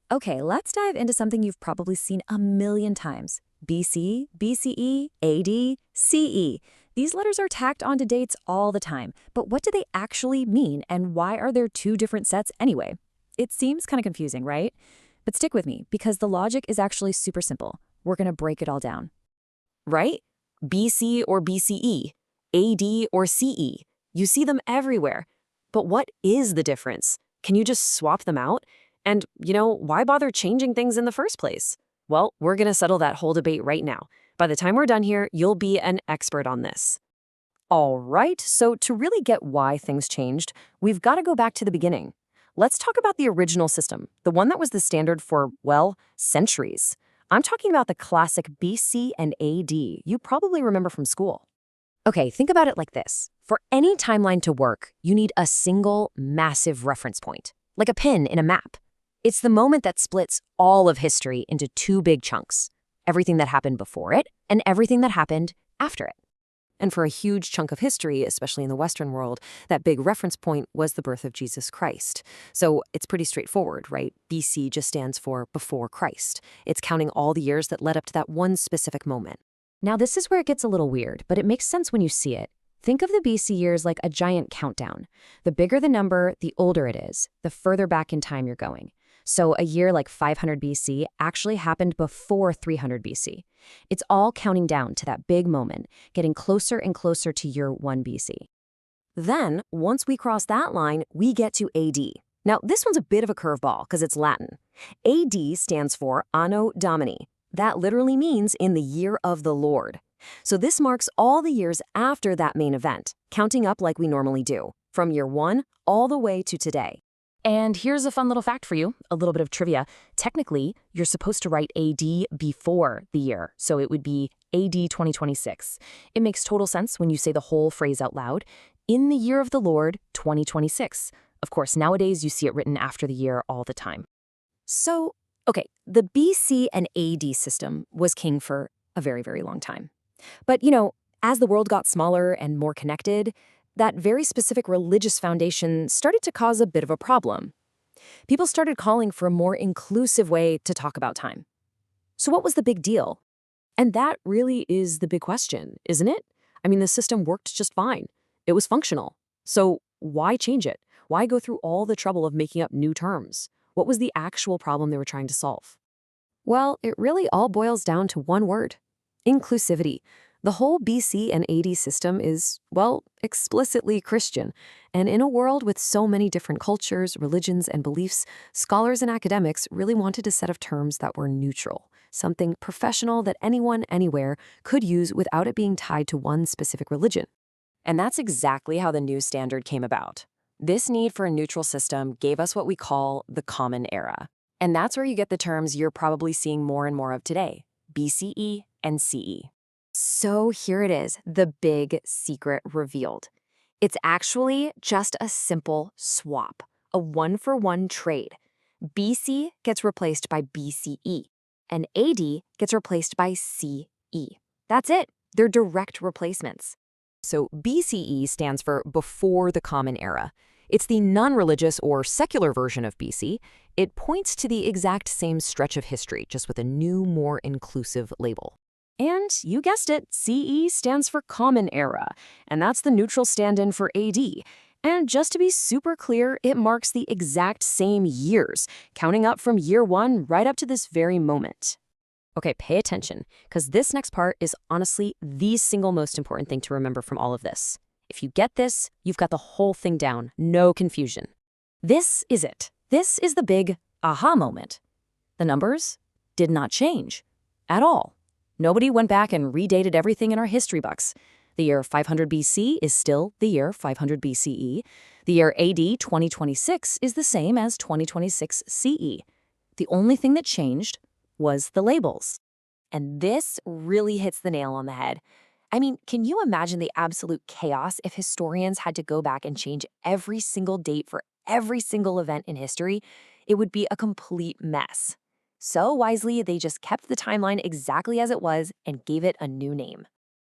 Okay, let's dive into something you've probably seen a million times. BC, BCE, AD, CE. These letters are tacked onto dates all the time, but what do they actually mean and why are there two different sets anyway? It seems kind of confusing, right? But stick with me because the logic is actually super simple. We're going to break it all down. Right? BC or BCE, AD or CE. You see them everywhere. But what is the difference? Can you just swap them out? And, why bother changing things in the first place? Well, we're going to settle that whole debate right now. By the time we're done here, you'll be an expert on this. All right, so to really get why things changed, we've got to go back to the beginning. Let's talk about the original system, the one that was the standard for, well, centuries. I'm talking about the classic BC and AD you probably remember from school. Okay, think about it like this. For any timeline to work, you need a single, massive reference point, like a pin in a map. It's the moment that splits all of history into two big chunks, everything that happened before it and everything that happened after it. And for a huge chunk of history, especially in the Western world, that big reference point was the birth of Jesus Christ. So it's pretty straightforward, right? BC just stands for before Christ. It's counting all the years that led up to that one specific moment. Now, this is where it gets a little weird, but it makes sense when you see it. Think of the BC years like a giant countdown. The bigger the number, the older it is, the further back in time you're going. So a year like 500 BC actually happened before 300 BC. It's all counting down to that big moment, getting closer and closer to year 1 BC. Then, once we cross that line, we get to AD. Now, this one's a bit of a curveball because it's Latin. AD stands for Anno Domini. That literally means in the year of the Lord. So this marks all the years after that main event, counting up like we normally do, from year 1 all the way to today. And here's a fun little fact for you, a little bit of trivia. Technically, you're supposed to write AD before the year, so it would be AD 2026. It makes total sense when you say the whole phrase out loud, in the year of the Lord 2026. Of course, nowadays you see it written after the year all the time. So, okay, the BC and AD system was king for a very, very long time. But, as the world got smaller and more connected, that very specific religious foundation started to cause a bit of a problem. People started calling for a more inclusive way to talk about time. So what was the big deal? And that really is the big question, isn't it? I mean, the system worked just fine. It was functional. So why change it? Why go through all the trouble of making up new terms? What was the actual problem they were trying to solve? Well, it really all boils down to one word: inclusivity. The whole BC and AD system is, well, explicitly Christian. And in a world with so many different cultures, religions, and beliefs, scholars and academics really wanted a set of terms that were neutral, something professional that anyone, anywhere could use without it being tied to one specific religion. And that's exactly how the new standard came about. This need for a neutral system gave us what we call the Common Era. And that's where you get the terms you're probably seeing more and more of today: BCE and CE. So here it is, the big secret revealed. It's actually just a simple swap, a one-for-one trade. BC gets replaced by BCE, and AD gets replaced by CE. That's it. They're direct replacements. So BCE stands for before the Common Era. It's the non-religious or secular version of BC. It points to the exact same stretch of history, just with a new, more inclusive label. And you guessed it, CE stands for Common Era, and that's the neutral stand-in for AD. And just to be super clear, it marks the exact same years, counting up from year 1 right up to this very moment. Okay, pay attention, because this next part is honestly the single most important thing to remember from all of this. If you get this, you've got the whole thing down, no confusion. This is it. This is the big aha moment. The numbers did not change at all. Nobody went back and redated everything in our history books. The year 500 BC is still the year 500 BCE. The year AD 2026 is the same as 2026 CE. The only thing that changed was the labels. And this really hits the nail on the head. I mean, can you imagine the absolute chaos if historians had to go back and change every single date for every single event in history? It would be a complete mess. So wisely, they just kept the timeline exactly as it was and gave it a new name.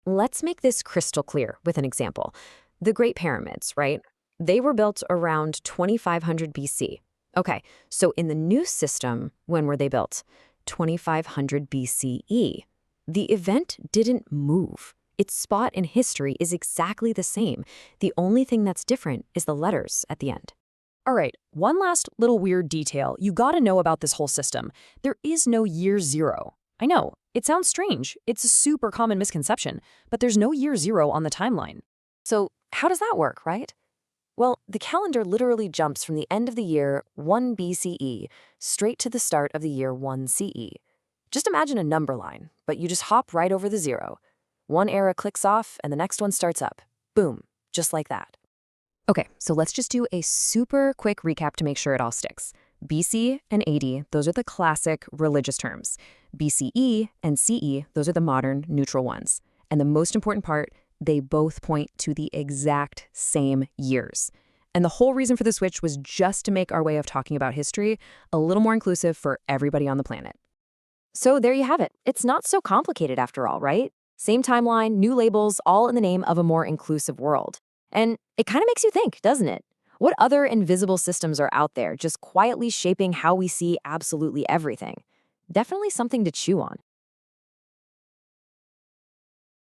Let's make this crystal clear with an example. The Great Pyramids, right? They were built around 2500 BC. Okay, so in the new system, when were they built? 2500 BCE. The event didn't move. Its spot in history is exactly the same. The only thing that's different is the letters at the end. All right, one last little weird detail you gotta know about this whole system. There is no year zero. I know, it sounds strange. It's a super common misconception, but there's no year zero on the timeline. So, how does that work, right? Well, the calendar literally jumps from the end of the year 1 BCE straight to the start of the year 1 CE. Just imagine a number line, but you just hop right over the zero. One era clicks off and the next one starts up. Boom, just like that. Okay, so let's just do a super quick recap to make sure it all sticks. BC and AD, those are the classic religious terms. BCE and CE, those are the modern neutral ones. And the most important part, they both point to the exact same years. And the whole reason for the switch was just to make our way of talking about history a little more inclusive for everybody on the planet. So there you have it. It's not so complicated after all, right? Same timeline, new labels, all in the name of a more inclusive world. And it kind of makes you think, doesn't it? What other invisible systems are out there just quietly shaping how we see absolutely everything? Definitely something to chew on.